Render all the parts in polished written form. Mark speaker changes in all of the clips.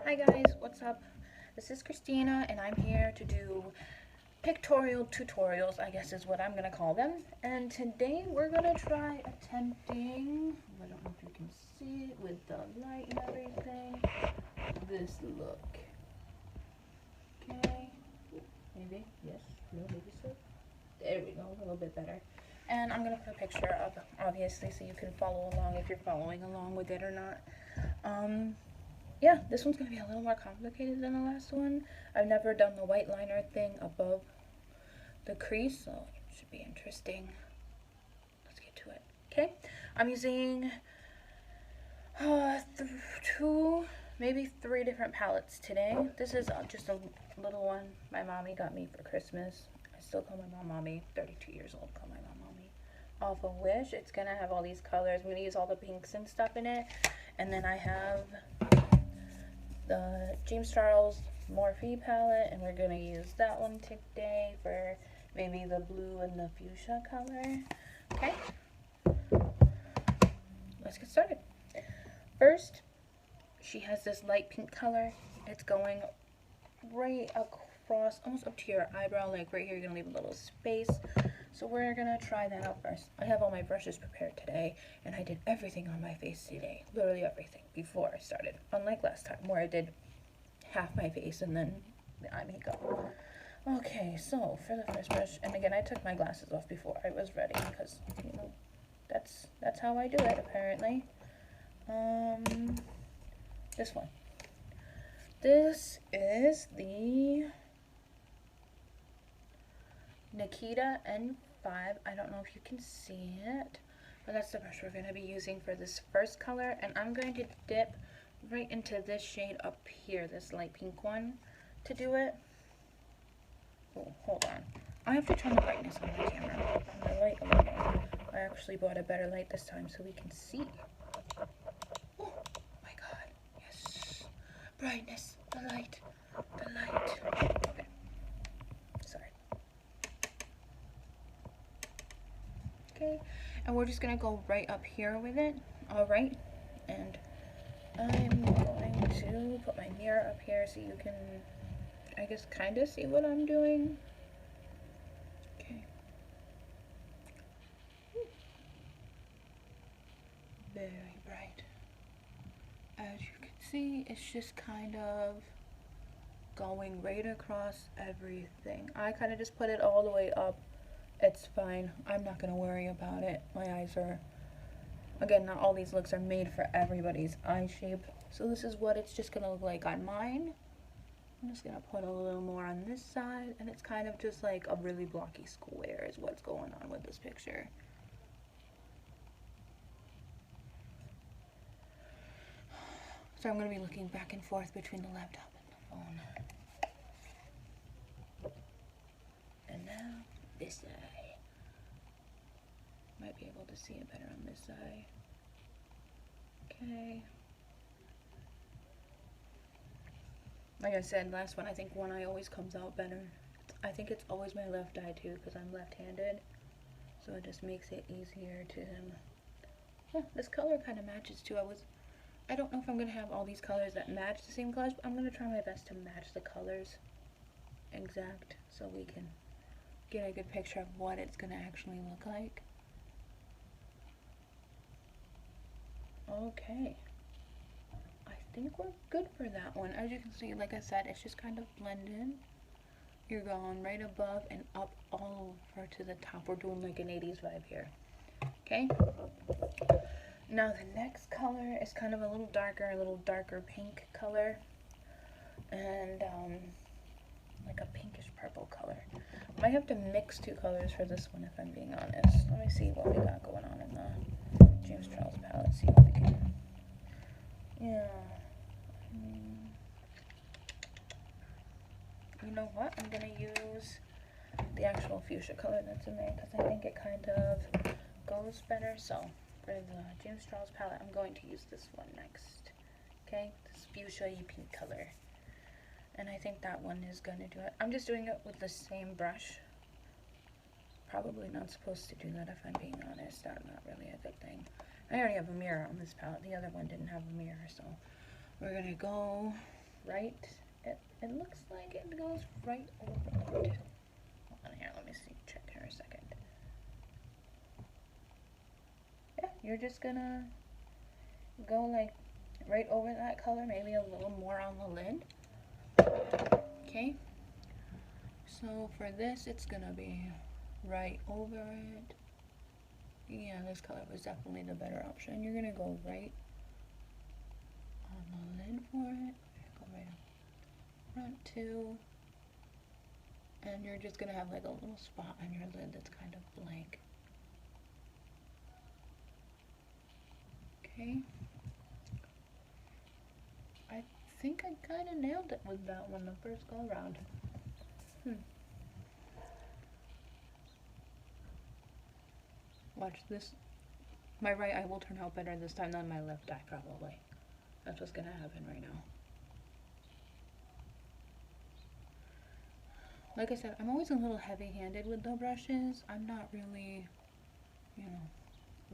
Speaker 1: Hi guys, what's up? This is Christina and I'm here to do pictorial tutorials, I guess is what I'm going to call them. And today we're going to try attempting, I don't know if you can see it with the light and everything, this look. Okay, maybe, yes, no, maybe so. There we go, a little bit better. And I'm going to put a picture up, obviously, so you can follow along if you're following along with it or not. Yeah, this one's going to be a little more complicated than the last one. I've never done the white liner thing above the crease, so it should be interesting. Let's get to it. Okay, I'm using two, maybe three different palettes today. This is just a little one my mommy got me for Christmas. I still call my mom mommy. 32 years old, call my mom mommy. Off of Wish. It's going to have all these colors. I'm going to use all the pinks and stuff in it. And then I have the James Charles Morphe palette, and we're going to use that one today for maybe the blue and the fuchsia color. Okay, let's get started. First, she has this light pink color. It's going right across, almost up to your eyebrow, like right here. You're going to leave a little space. So we're going to try that out first. I have all my brushes prepared today, and I did everything on my face today. Literally everything before I started. Unlike last time where I did half my face and then the eye makeup. Okay, so for the first brush, and again, I took my glasses off before I was ready because, you know, that's how I do it, apparently. This one. This is the Nikita N5. I don't know if you can see it, but that's the brush we're going to be using for this first color, and I'm going to dip right into this shade up here, this light pink one, to do it. Oh, hold on. I have to turn the brightness on my camera, on the light a little more. I actually bought a better light this time so we can see. Oh my god, yes. Brightness, the light, the light. Okay, sorry. Okay, and we're just gonna go right up here with it. Alright, and I'm going to put my mirror up here so you can, I guess, kind of see what I'm doing. Okay. Very bright. As you can see, it's just kind of going right across everything. I kind of just put it all the way up. It's fine. I'm not going to worry about it. My eyes are, again, not all these looks are made for everybody's eye shape. So this is what it's just going to look like on mine. I'm just going to put a little more on this side. And it's kind of just like a really blocky square is what's going on with this picture. So I'm going to be looking back and forth between the laptop and the phone. And now, this eye. Might be able to see it better on this eye. Okay. Like I said, last one, I think one eye always comes out better. I think it's always my left eye too, because I'm left-handed. So it just makes it easier to... this color kind of matches too. I don't know if I'm going to have all these colors that match the same colors, but I'm going to try my best to match the colors exact so we can get a good picture of what it's going to actually look like. Okay. I think we're good for that one. As you can see, like I said, it's just kind of blended. You're going right above and up all over to the top. We're doing like an 80s vibe here. Okay? Now the next color is kind of a little darker pink color, and like a pinkish purple color. Might have to mix two colors for this one if I'm being honest. Let me see what we got going on in the James Charles palette. See what we can. Yeah. You know what? I'm gonna use the actual fuchsia color that's in there because I think it kind of goes better. So for the James Charles palette, I'm going to use this one next. Okay, this fuchsia-y pink color. And I think that one is going to do it. I'm just doing it with the same brush. Probably not supposed to do that if I'm being honest. That's not really a good thing. I already have a mirror on this palette. The other one didn't have a mirror, so we're going to go right, it looks like it goes right over it. Hold on here, let me see, check here a second. Yeah, you're just gonna go like right over that color, maybe a little more on the lid. Okay, so for this, it's gonna be right over it. Yeah, this color was definitely the better option. You're gonna go right on the lid for it. Go right up front too. And you're just gonna have like a little spot on your lid that's kind of blank. Okay. I think I kind of nailed it with that one the first go around. Watch this. My right eye will turn out better this time than my left eye, probably. That's what's gonna happen right now. Like I said, I'm always a little heavy-handed with the brushes. I'm not really, you know,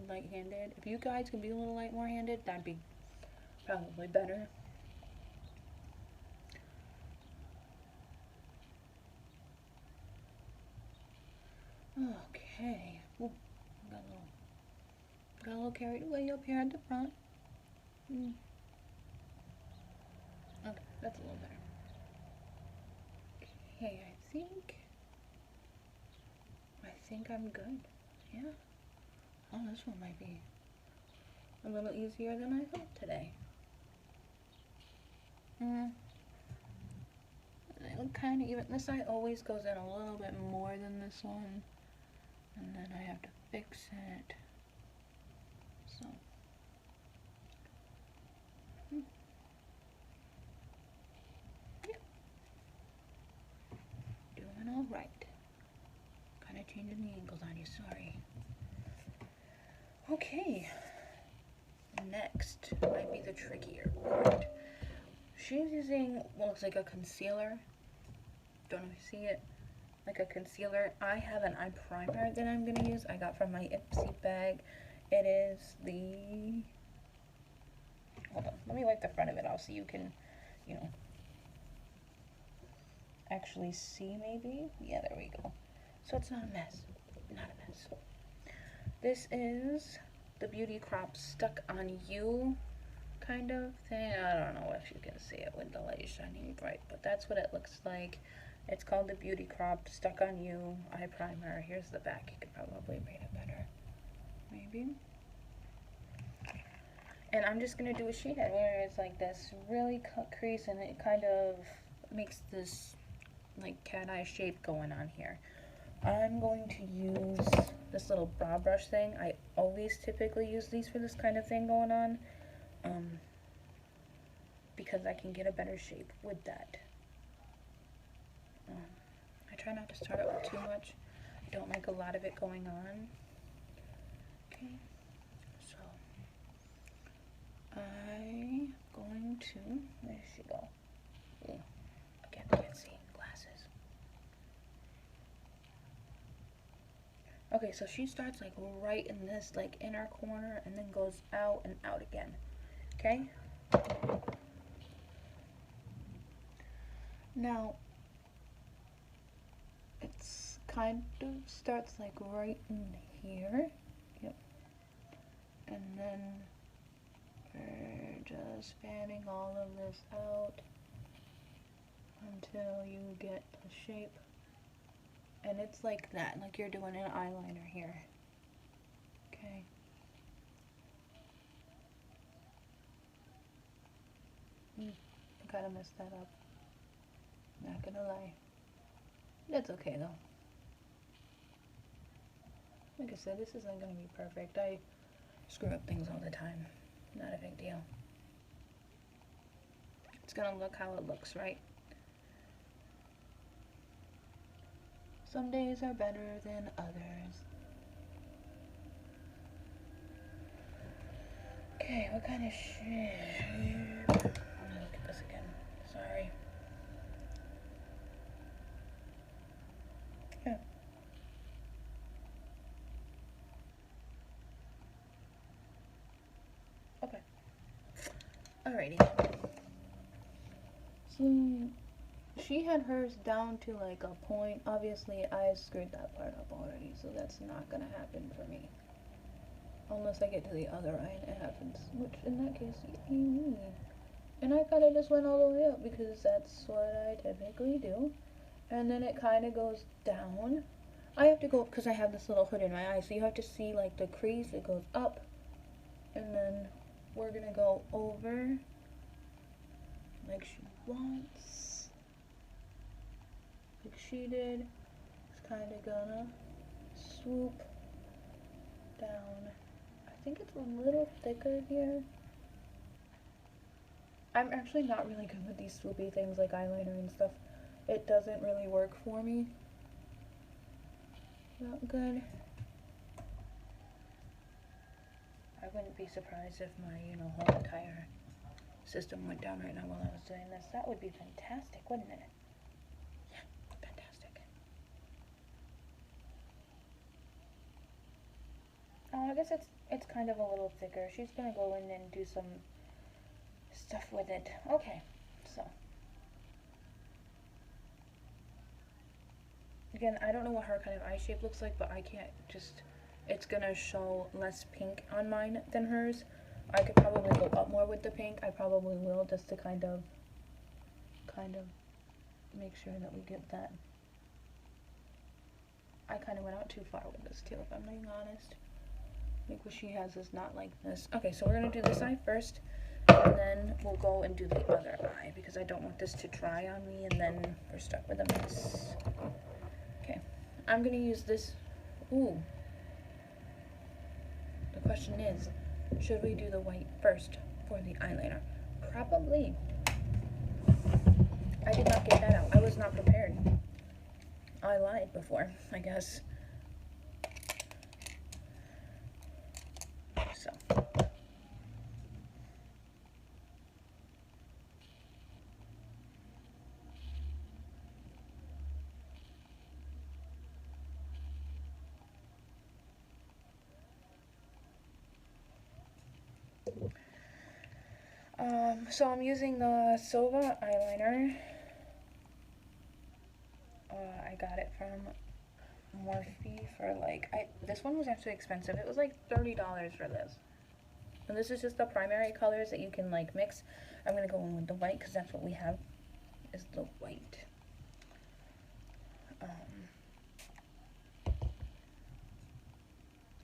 Speaker 1: light-handed. If you guys can be a little more-handed, that'd be probably better. Okay. Ooh, got a little carried away up here at the front. Okay, that's a little better. Okay, I think I'm good. Yeah. Oh, this one might be a little easier than I thought today. They look kind of even. This side always goes in a little bit more than this one, and then I have to fix it. So. Yeah. Doing all right. Kind of changing the angles on you, sorry. Okay. Next might be the trickier part. She's using what looks like a concealer. Don't know if you see it. Like a concealer. I have an eye primer that I'm going to use. I got from my Ipsy bag. It is the... Hold on. Let me wipe the front of it off so you can, you know, actually see maybe. Yeah, there we go. So it's not a mess. Not a mess. This is the Beauty Crop Stuck on You kind of thing. I don't know if you can see it with the light shining bright, but that's what it looks like. It's called the Beauty Crop Stuck on You eye primer. Here's the back. You could probably read it better. Maybe. And I'm just going to do a sheet head where it's like this really cut crease and it kind of makes this like cat eye shape going on here. I'm going to use this little brow brush thing. I always typically use these for this kind of thing going on. Because I can get a better shape with that. I try not to start out with too much. I don't like a lot of it going on. Okay, so I'm going to, where did she go? Ooh, again, I can't see, glasses. Okay, so she starts like right in this like inner corner and then goes out and out again. Okay? Now, it's kind of starts like right in here. Yep. And then we're just fanning all of this out until you get the shape. And it's like that, like you're doing an eyeliner here. Okay. I kind of messed that up. Not gonna lie. That's okay though. Like I said, this isn't gonna be perfect. I screw up things all the time. Not a big deal. It's gonna look how it looks, right? Some days are better than others. Okay, what kind of shape? I'm gonna look at this again. Sorry. Yeah. Okay. Alrighty. honestly, she had hers down to like a point. Obviously, I screwed that part up already, so that's not gonna happen for me. Unless I get to the other eye and it happens, which in that case, you mean. And I kind of just went all the way up because that's what I typically do. And then it kind of goes down. I have to go, because I have this little hood in my eye, so you have to see like the crease. It goes up, and then we're gonna go over like she wants, like she did. It's kind of gonna swoop down. I think it's a little thicker here. I'm actually not really good with these swoopy things like eyeliner and stuff. It doesn't really work for me. Not good. I wouldn't be surprised if my, whole entire system went down right now while I was doing this. That would be fantastic, wouldn't it? Yeah, fantastic. I guess it's kind of a little thicker. She's gonna go in and do some stuff with it. Okay, so. Again, I don't know what her kind of eye shape looks like, but I can't just, it's gonna show less pink on mine than hers. I could probably go up more with the pink. I probably will, just to kind of make sure that we get that. I kind of went out too far with this too, if I'm being honest. I think what she has is not like this. Okay, so we're gonna do this eye first, and then we'll go and do the other eye, because I don't want this to dry on me and then we're stuck with a mess. Okay, I'm gonna use this. Ooh. The question is, should we do the white first for the eyeliner? Probably. I did not get that out. I was not prepared. I lied before, I guess. So. So I'm using the Sova eyeliner. I got it from Morphe for like, this one was actually expensive. It was like $30 for this. And this is just the primary colors that you can like mix. I'm gonna go in with the white because that's what we have, is the white.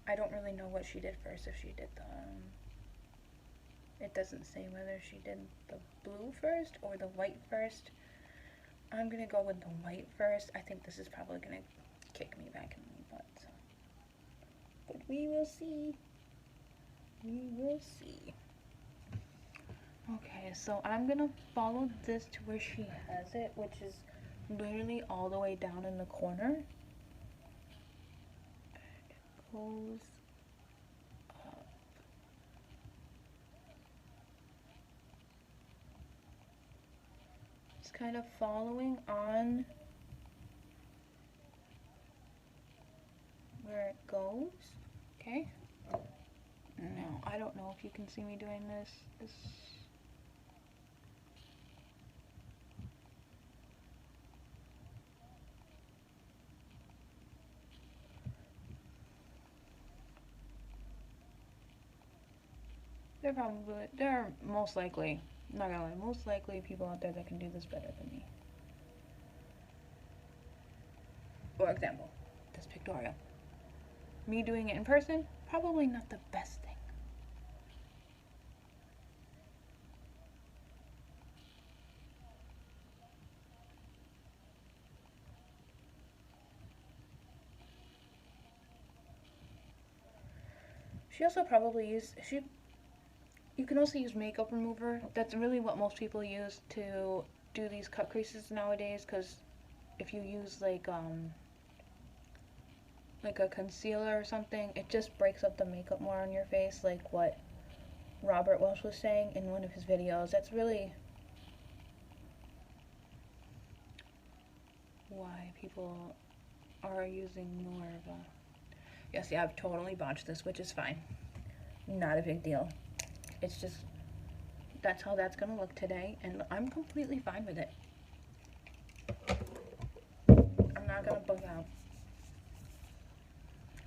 Speaker 1: I don't really know what she did first, if she did the, it doesn't say whether she did the blue first or the white first. I'm gonna go with the white first. I think this is probably gonna kick me back in the butt, so. But we will see. We will see. Okay, so I'm gonna follow this to where she has it, which is literally all the way down in the corner. It goes up. It's kind of following on where it goes. Okay. No, I don't know if you can see me doing this. There are most likely, I'm not gonna lie, most likely people out there that can do this better than me. For example, this Pictorial. Me doing it in person, probably not the best thing. She also probably used, you can also use makeup remover. That's really what most people use to do these cut creases nowadays, because if you use like a concealer or something, it just breaks up the makeup more on your face, like what Robert Welsh was saying in one of his videos. That's really why people are using more of a, yes, yeah, I've totally botched this, which is fine. Not a big deal. It's just, that's how that's gonna look today, and I'm completely fine with it. I'm not gonna bug out.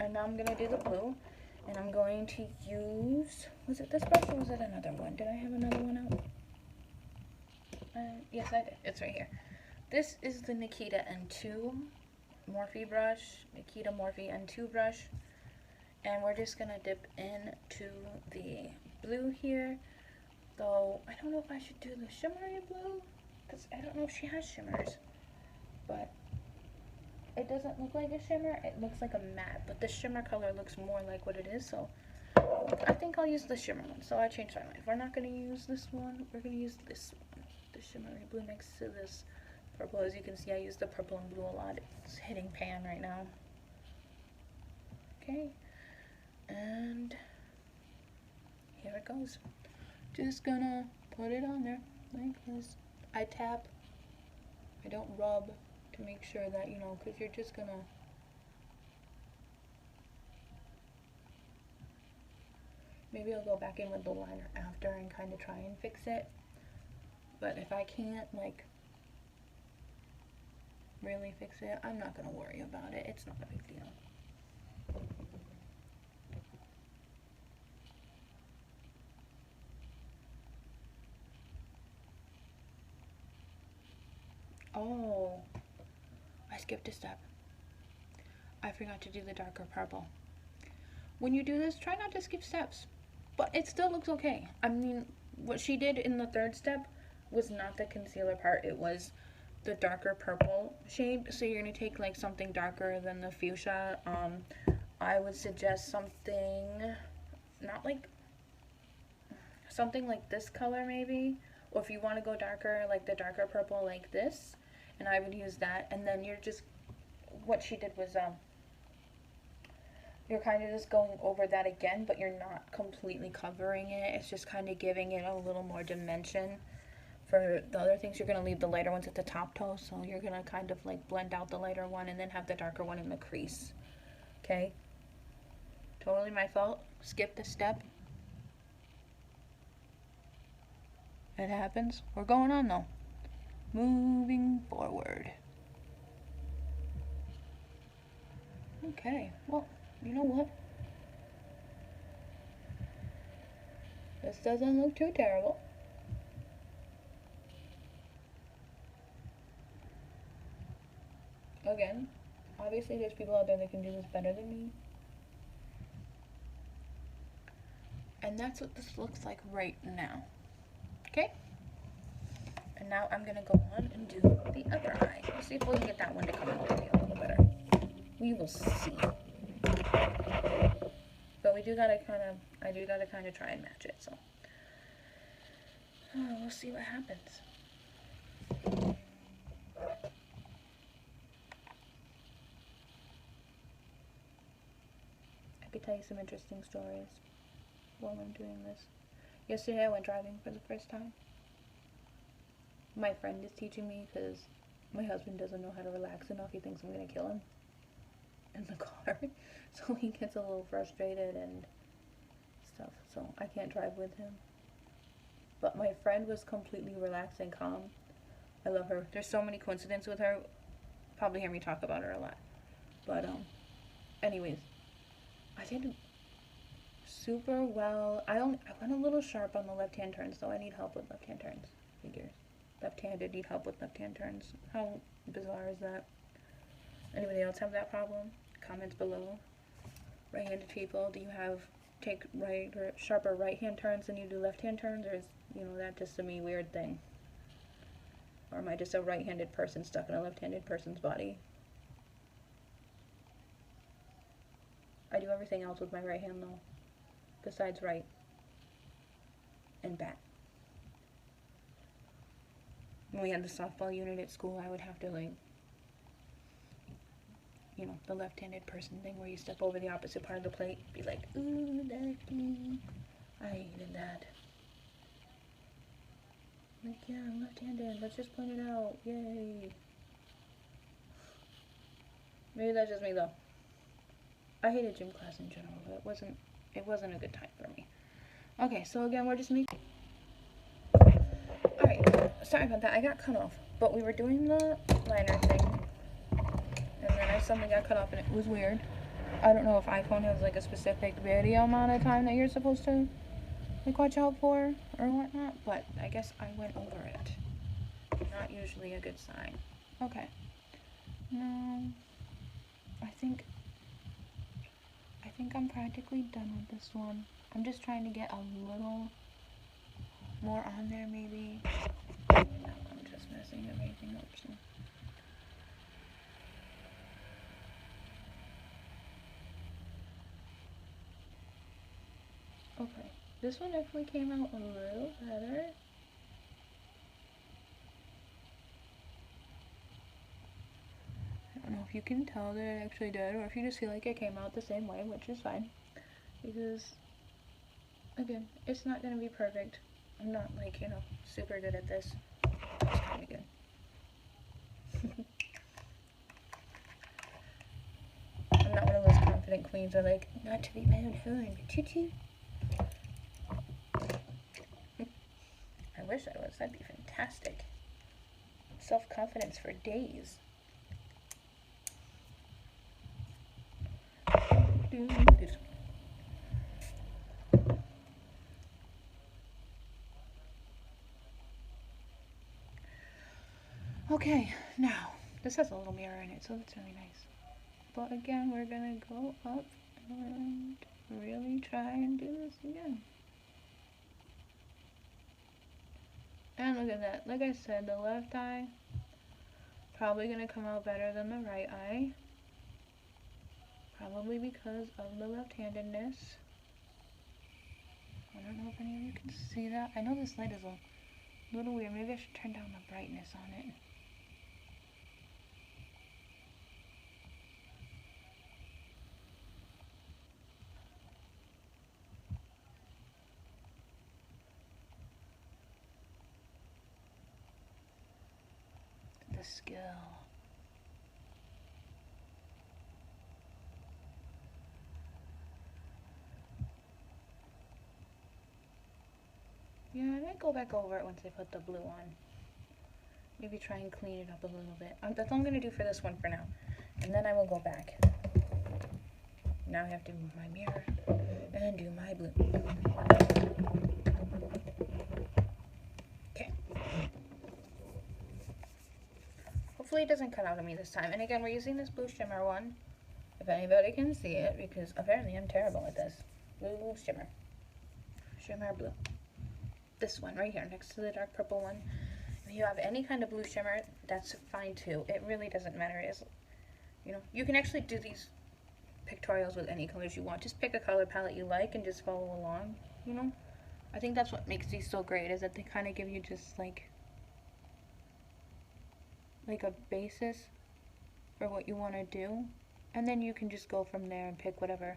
Speaker 1: And now I'm gonna do the blue, and I'm going to use, was it this brush or was it another one? Did I have another one out? Yes, I did. It's right here. This is the Nikita N2 Morphe brush, Nikita Morphe N2 brush, and we're just gonna dip into the blue here. Though I don't know if I should do the shimmery blue, because I don't know if she has shimmers, but it doesn't look like a shimmer. It looks like a matte, but the shimmer color looks more like what it is, so I think I'll use the shimmer one. So I changed my mind. We're not gonna use this one. We're gonna use this one, the shimmery blue next to this purple. As you can see, I use the purple and blue a lot. It's hitting pan right now. Okay, and here it goes. Just gonna put it on there like this. I tap. I don't rub to make sure that, you know, because you're just gonna. Maybe I'll go back in with the liner after and kind of try and fix it. But if I can't, like, really fix it, I'm not gonna worry about it. It's not a big deal. Oh, I skipped a step. I forgot to do the darker purple. When you do this, try not to skip steps, but it still looks okay. I mean, what she did in the third step was not the concealer part, it was the darker purple shade. So you're gonna take like something darker than the fuchsia. I would suggest something, not like, something like this color maybe, or if you want to go darker, like the darker purple like this, and I would use that. And then you're just, what she did was you're kind of just going over that again, but you're not completely covering it. It's just kind of giving it a little more dimension. For the other things, you're going to leave the lighter ones at the top toe, so you're going to kind of like blend out the lighter one and then have the darker one in the crease. Okay? Totally my fault. Skipped a step. It happens. We're going on though. Moving forward. Okay, well, you know what? This doesn't look too terrible. Again, obviously there's people out there that can do this better than me. And that's what this looks like right now. Okay? And now I'm gonna go on and do the other eye. Let's see if we can get that one to come out maybe a little better. We will see. But we do gotta kind of, I do gotta kind of try and match it, so. We'll see what happens. I could tell you some interesting stories while I'm doing this. Yesterday I went driving for the first time. My friend is teaching me because my husband doesn't know how to relax enough. He thinks I'm gonna kill him in the car. So he gets a little frustrated and stuff. So I can't drive with him. But my friend was completely relaxed and calm. I love her. There's so many coincidences with her. Probably hear me talk about her a lot. But anyways, I did super well. I went a little sharp on the left-hand turns, so I need help with left-hand turns. Figures. Left-handed need help with left-hand turns. How bizarre is that? Anybody else have that problem? Comments below. Right-handed people, do you have take right or sharper right-hand turns than you do left-hand turns, or is, you know, that just a me weird thing? Or am I just a right-handed person stuck in a left-handed person's body? I do everything else with my right hand though, besides right and back. When we had the softball unit at school, I would have to, like, you know, the left-handed person thing where you step over the opposite part of the plate, be like, ooh, that's me. I hated that. Like, yeah, I'm left-handed, let's just point it out, yay. Maybe that's just me though. I hated gym class in general, but it wasn't a good time for me. Okay, so again, we're just making sorry about that, I got cut off. But we were doing the liner thing, and then I suddenly got cut off, and it was weird. I don't know if iPhone has like a specific video amount of time that you're supposed to like watch out for or whatnot, but I guess I went over it. Not usually a good sign. Okay. Now, I think I'm practically done with this one. I'm just trying to get a little more on there, maybe. No, I'm just messing everything up. So. Okay, this one definitely came out a little better. I don't know if you can tell that it actually did, or if you just feel like it came out the same way, which is fine. Because, again, it's not going to be perfect. I'm not, like, you know, super good at this. It's kind of good. I'm not one of those confident queens that are like, not to be my own horn, but choo-choo. I wish I was. That'd be fantastic. Self-confidence for days. Okay, now, this has a little mirror in it, so that's really nice. But again, we're gonna go up and really try and do this again. And look at that. Like I said, the left eye probably gonna come out better than the right eye. Probably because of the left-handedness. I don't know if any of you can see that. I know this light is a little weird. Maybe I should turn down the brightness on it. The skill. Yeah, I might go back over it once I put the blue on. Maybe try and clean it up a little bit. That's all I'm going to do for this one for now. And then I will go back. Now I have to move my mirror and do my blue. Okay. Hopefully it doesn't cut out on me this time. And again, we're using this blue shimmer one. If anybody can see it, because apparently I'm terrible at this. Blue shimmer. Shimmer blue. This one right here next to the dark purple one. If you have any kind of blue shimmer, that's fine too. It really doesn't matter. It's, you know, you can actually do these pictorials with any colors you want. Just pick a color palette you like and just follow along, you know. I think that's what makes these so great, is that they kind of give you just like a basis for what you want to do, and then you can just go from there and pick whatever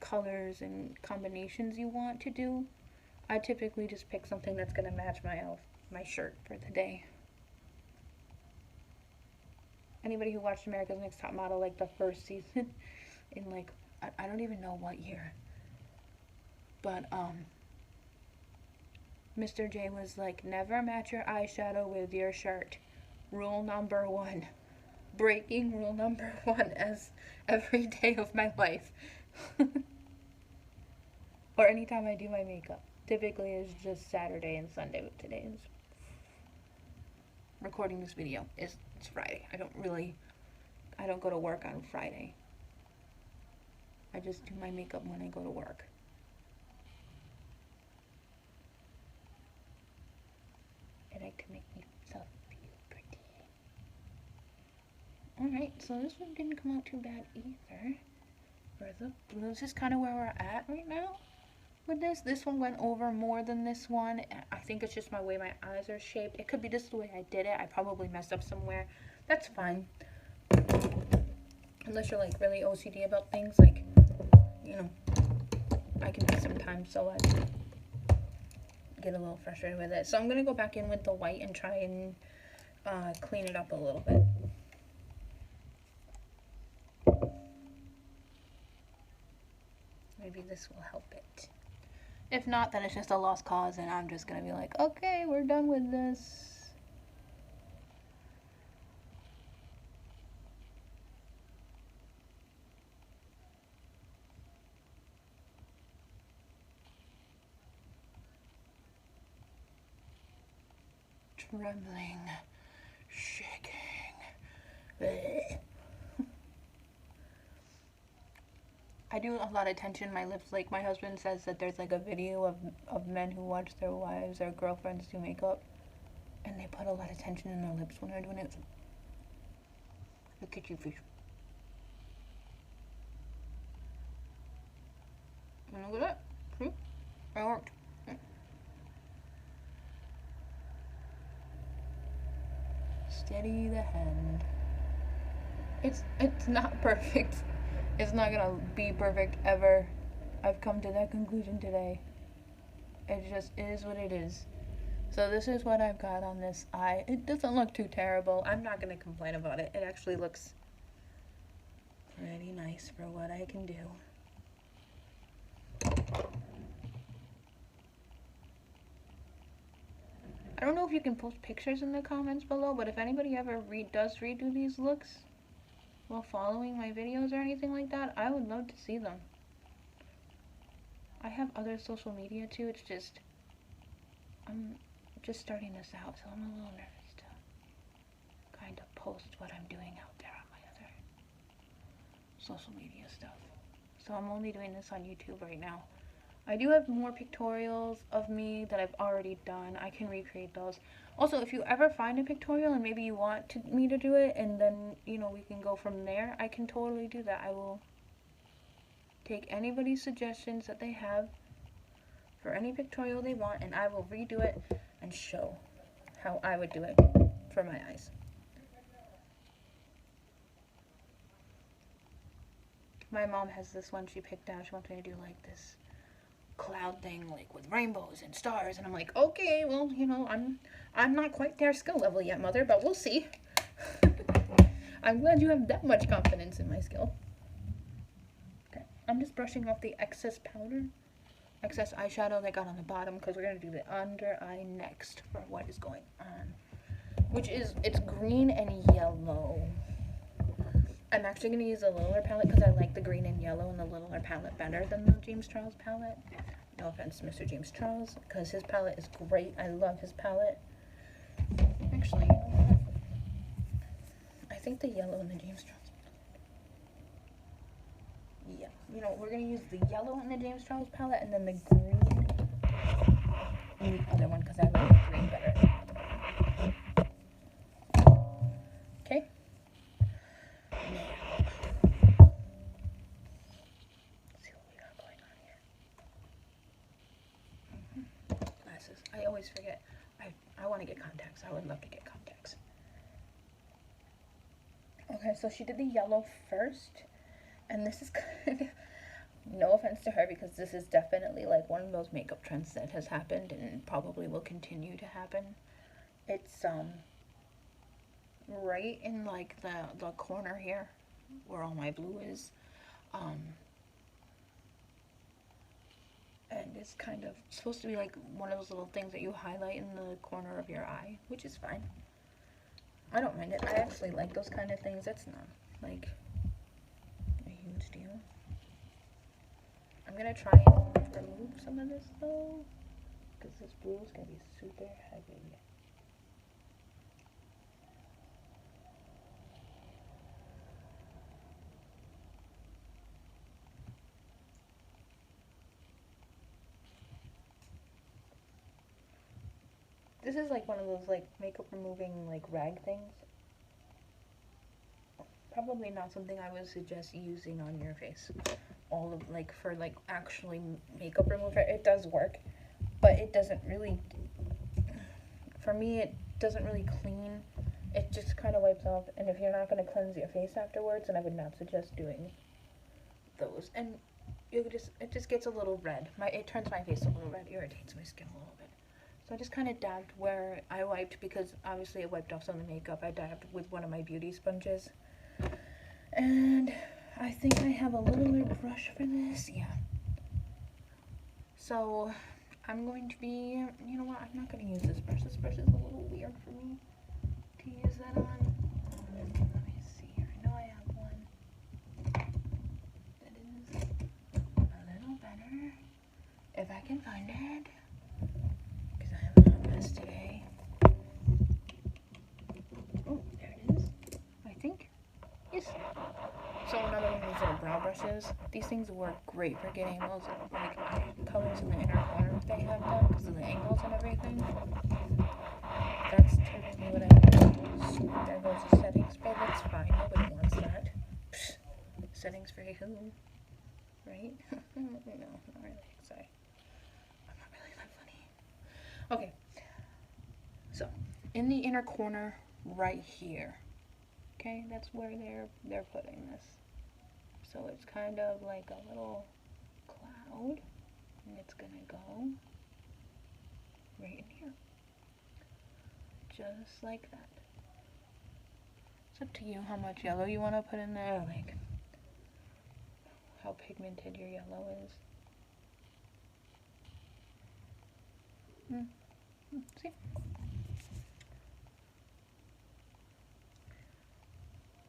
Speaker 1: colors and combinations you want to do. I typically just pick something that's going to match my shirt for the day. Anybody who watched America's Next Top Model, like the first season, in like, I don't even know what year, but Mr. J was like, never match your eyeshadow with your shirt. Rule number 1. Breaking rule number 1 as every day of my life. Or anytime I do my makeup. Typically it's just Saturday and Sunday, but today is recording this video. It's Friday. I don't go to work on Friday. I just do my makeup when I go to work. I like to make myself feel pretty. Alright, so this one didn't come out too bad either. For the blues is kind of where we're at right now. With this one went over more than this one. I think it's just my way my eyes are shaped. It could be just the way I did it. I probably messed up somewhere. That's fine. Unless you're like really OCD about things, like, you know, I can be sometimes, so I get a little frustrated with it. So I'm gonna go back in with the white and try and clean it up a little bit. Maybe this will help it. If not, then it's just a lost cause and I'm just gonna be like, okay, we're done with this. Trembling, shaking. Blech. I do a lot of tension in my lips. Like, my husband says that there's like a video of men who watch their wives or girlfriends do makeup and they put a lot of tension in their lips when they're doing it. Look at you, fish. And look at that. See? It worked. Steady the hand. It's not perfect. It's not gonna be perfect ever. I've come to that conclusion today. It just is what it is. So this is what I've got on this eye. It doesn't look too terrible. I'm not gonna complain about it. It actually looks pretty nice for what I can do. I don't know if you can post pictures in the comments below, but if anybody ever does redo these looks while following my videos or anything like that, I would love to see them. I have other social media too. It's just, I'm just starting this out, so I'm a little nervous to kind of post what I'm doing out there on my other social media stuff. So I'm only doing this on YouTube right now. I do have more pictorials of me that I've already done. I can recreate those. Also, if you ever find a pictorial and maybe you want me to do it and then, you know, we can go from there, I can totally do that. I will take anybody's suggestions that they have for any pictorial they want and I will redo it and show how I would do it for my eyes. My mom has this one she picked out. She wants me to do like this cloud thing, like with rainbows and stars, and I'm like, okay, well, you know, I'm not quite their skill level yet, mother, but we'll see. I'm glad you have that much confidence in my skill. Okay, I'm just brushing off the excess powder, excess eyeshadow that got on the bottom, because we're gonna do the under eye next for what is going on, which is, it's green and yellow. I'm actually going to use a littler palette because I like the green and yellow in the littler palette better than the James Charles palette. No offense to Mr. James Charles, because his palette is great. I love his palette. Actually, I think the yellow in the James Charles. Yeah, you know, we're going to use the yellow in the James Charles palette and then the green in the other one because I like the green better. Okay. I always forget. I want to get contacts. I would love to get contacts. Okay, so she did the yellow first. And this is kind of, no offense to her, because this is definitely like one of those makeup trends that has happened and probably will continue to happen. It's right in like the corner here where all my blue is. And it's kind of supposed to be like one of those little things that you highlight in the corner of your eye, which is fine. I don't mind it. I actually like those kind of things. It's not like a huge deal. I'm gonna try and remove some of this though, because this blue is gonna be super heavy. This is like one of those like makeup removing like rag things. Probably not something I would suggest using on your face. All of like for like actually makeup remover, it does work, but it doesn't really, for me it doesn't really clean. It just kind of wipes off, and if you're not going to cleanse your face afterwards, then I would not suggest doing those. And it just gets a little red. It turns my face a little red, irritates my skin a little bit. So I just kind of dabbed where I wiped, because obviously it wiped off some of the makeup. I dabbed with one of my beauty sponges. And I think I have a littler brush for this. Yeah. So I'm going to be, you know what, I'm not going to use this brush. This brush is a little weird for me to use that on. Let me see here. I know I have one that is a little better. If I can find it. Because I have a hot mess today. Oh, there it is. I think. Yes. So another one of these little brow brushes. These things work great for getting those like eye colors in the inner corner if they have them because of the angles and everything. That's typically what I use. There goes the settings, but that's fine. Nobody wants that. Psh, settings for who? Right? No, not really. Sorry. I'm not really that funny. Okay. So, in the inner corner right here. Okay, that's where they're putting this. So it's kind of like a little cloud, and it's gonna go right in here, just like that. It's up to you how much yellow you want to put in there, like how pigmented your yellow is. See?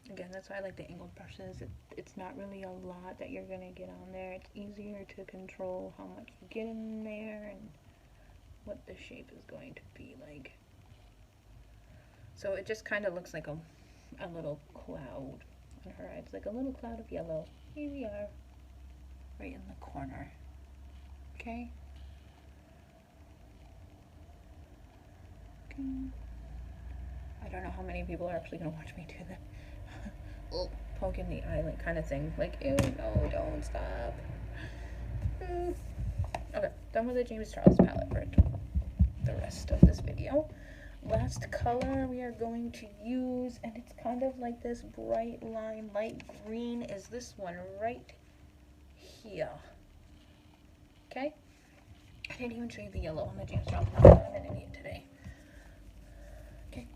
Speaker 1: Again, that's why I like the angled brushes. It's not really a lot that you're going to get on there. It's easier to control how much you get in there and what the shape is going to be like. So it just kind of looks like a little cloud on her eyes, like a little cloud of yellow. Here we are, right in the corner. Okay? Okay. I don't know how many people are actually going to watch me do that. Poke in the eye, like kind of thing. Like, ew, no, don't stop. Okay, done with the James Charles palette for the rest of this video. Last color we are going to use, and it's kind of like this bright lime, light green, is this one right here. Okay? I didn't even show you the yellow on the James Charles palette. I'm an idiot today. Okay,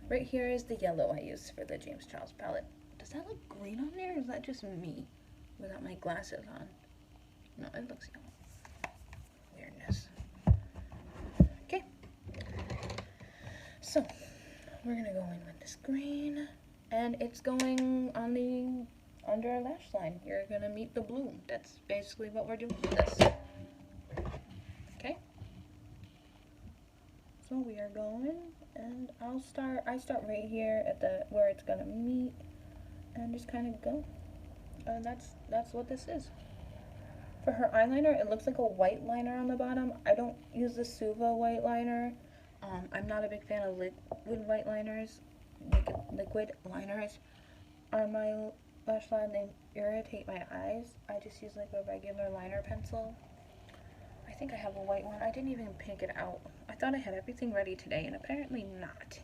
Speaker 1: right here is the yellow I used for the James Charles palette. Does that look green on there, or is that just me without my glasses on? No, it looks yellow. Weirdness. Okay. So, we're going to go in with this green, and it's going on the under our lash line. You're going to meet the blue. That's basically what we're doing with this. Okay? So, we are going, and I start right here at the where it's going to meet. And just kind of go, and that's what this is. For her eyeliner, it looks like a white liner on the bottom. I don't use the Suva white liner. I'm not a big fan of liquid white liners. Liquid liners on my lash line, they irritate my eyes. I just use like a regular liner pencil. I think I have a white one. I didn't even pick it out. I thought I had everything ready today, and apparently not.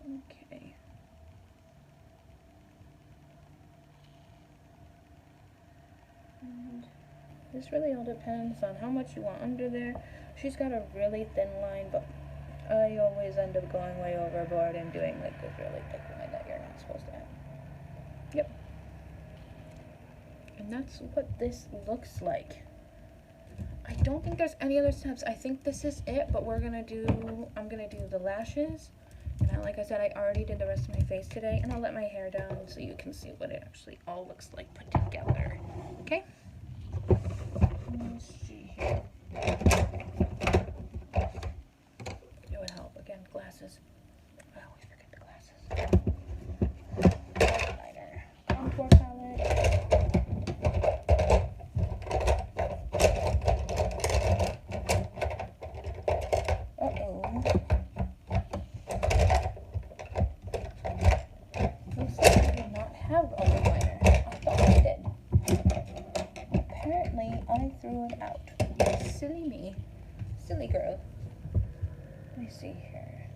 Speaker 1: Okay. And this really all depends on how much you want under there. She's got a really thin line, but I always end up going way overboard and doing like this really thick line that you're not supposed to have. Yep. And that's what this looks like. I don't think there's any other steps. I think this is it, but I'm gonna do the lashes. And like I said, I already did the rest of my face today, and I'll let my hair down so you can see what it actually all looks like put together. Okay? Let's see here. It would help. Again, glasses. I always forget the glasses. Eyeliner. Contour palette. Silly me. Silly girl. Let me see here.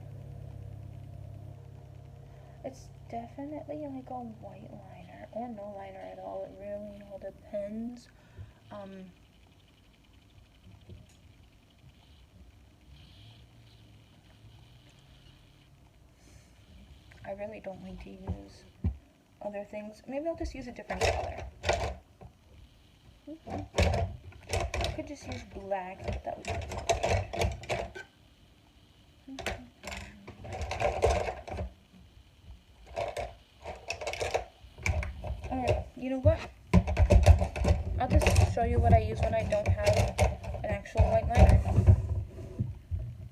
Speaker 1: It's definitely like a white liner or no liner at all. It really all depends. I really don't like to use other things. Maybe I'll just use a different color. I could just use black, but that would be Alright, you know what? I'll just show you what I use when I don't have an actual white liner.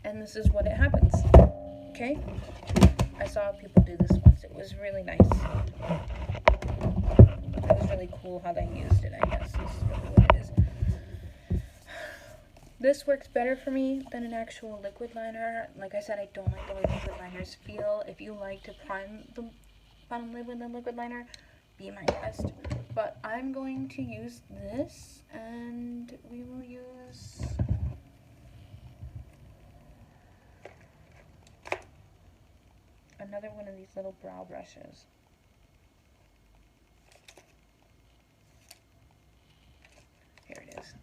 Speaker 1: And this is what it happens. Okay? I saw people do this once. It was really nice. It was really cool how they used it, I guess. This is really what it is. This works better for me than an actual liquid liner. Like I said, I don't like the way liquid liners feel. If you like to prime the bottom lid with a liquid liner, be my guest. But I'm going to use this, and we will use another one of these little brow brushes. Here it is.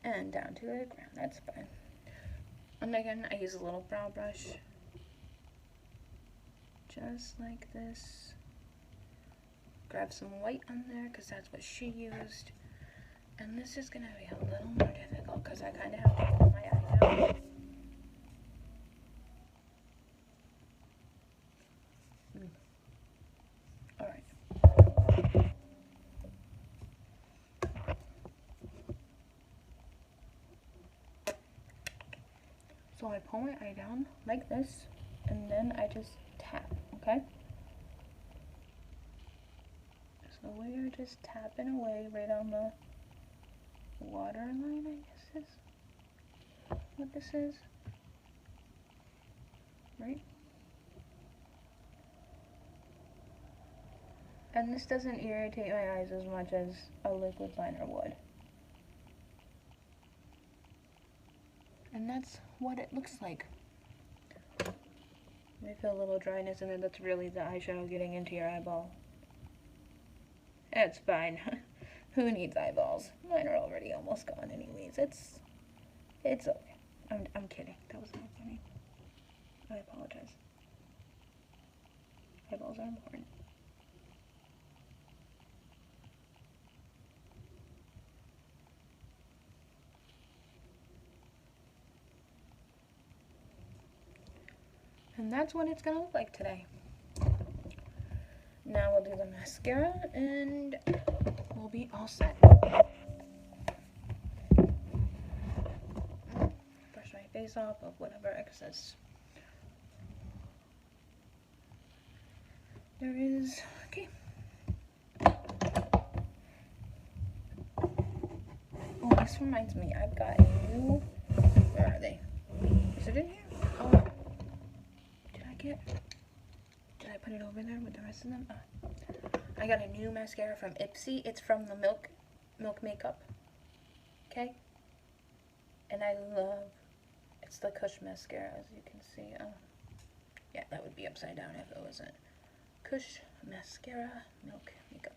Speaker 1: And down to the ground, that's fine. And again, I use a little brow brush. Just like this. Grab some white on there, because that's what she used. And this is going to be a little more difficult, because I kind of have to pull my eye down. Alright. So I pull my eye down like this, and then I just tap, okay? So we are just tapping away right on the waterline, I guess is what this is, right? And this doesn't irritate my eyes as much as a liquid liner would. And that's what it looks like. You may feel a little dryness in it. That's really the eyeshadow getting into your eyeball. It's fine. Who needs eyeballs? Mine are already almost gone anyways. It's okay. I'm kidding. That was not funny. I apologize. Eyeballs are important. And that's what it's gonna look like today. Now we'll do the mascara and we'll be all set. Brush my face off of whatever excess there is. Okay. Oh, this reminds me, I've got a new, where are they? Is it in here? Oh, did I put it over there with the rest of them? I got a new mascara from Ipsy. It's from the Milk Makeup. Okay? And I love, it's the Kush mascara, as you can see. Yeah, that would be upside down if it wasn't. Kush mascara, Milk Makeup.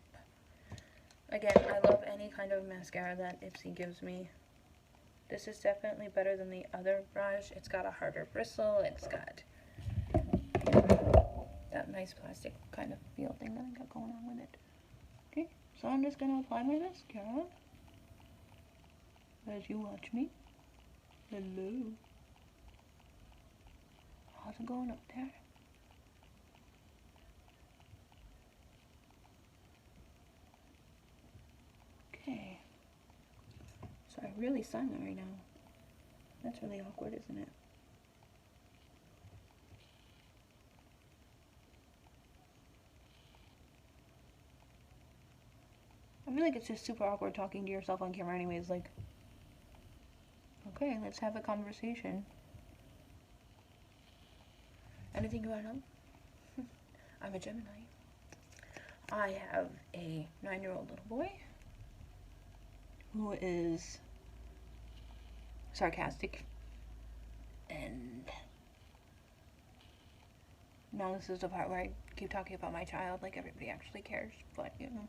Speaker 1: Again, I love any kind of mascara that Ipsy gives me. This is definitely better than the other brush. It's got a harder bristle. It's got that nice plastic kind of feel thing that I got going on with it. Okay, so I'm just going to apply my mascara as you watch me. Hello. How's it going up there? Okay. So I'm really silent right now. That's really awkward, isn't it? I feel like it's just super awkward talking to yourself on camera anyways, like, okay, let's have a conversation. Anything you want to know? I'm a Gemini. I have a 9-year-old little boy who is sarcastic, and now this is the part where I keep talking about my child like everybody actually cares, but you know.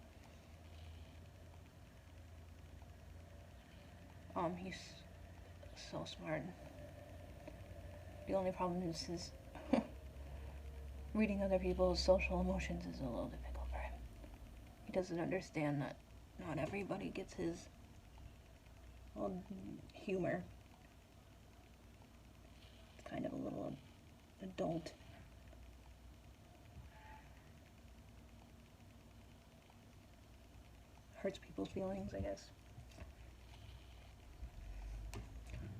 Speaker 1: He's so smart. The only problem is reading other people's social emotions is a little difficult for him. He doesn't understand that not everybody gets his humor. It's kind of a little adult. Hurts people's feelings, I guess.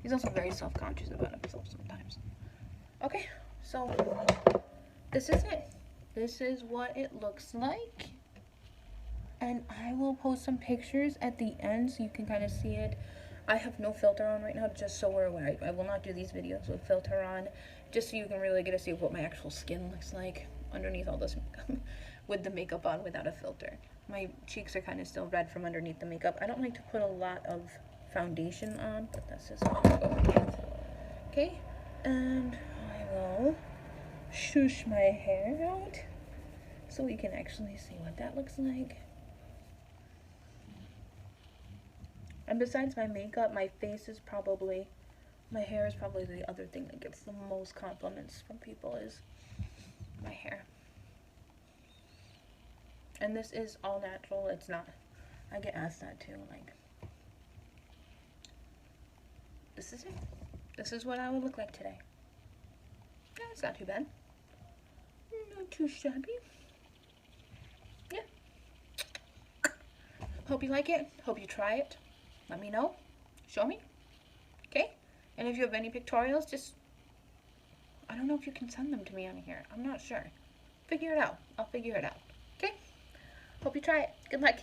Speaker 1: He's also very self-conscious about himself sometimes. Okay, so this is it. This is what it looks like. And I will post some pictures at the end so you can kind of see it. I have no filter on right now, just so we're aware. I will not do these videos with filter on, just so you can really get a see of what my actual skin looks like underneath all this makeup, with the makeup on without a filter. My cheeks are kind of still red from underneath the makeup. I don't like to put a lot of foundation on, but this is what I'm going with. Okay, and I will shush my hair out so we can actually see what that looks like. And besides my makeup, my face is probably, my hair is probably the other thing that gets the most compliments from people is my hair. And this is all natural. It's not, I get asked that too, like, this is it. This is what I would look like today. Yeah, it's not too bad. Not too shabby. Yeah. Hope you like it. Hope you try it. Let me know. Show me. Okay? And if you have any pictorials, just, I don't know if you can send them to me on here. I'm not sure. Figure it out. I'll figure it out. Okay? Hope you try it. Good luck.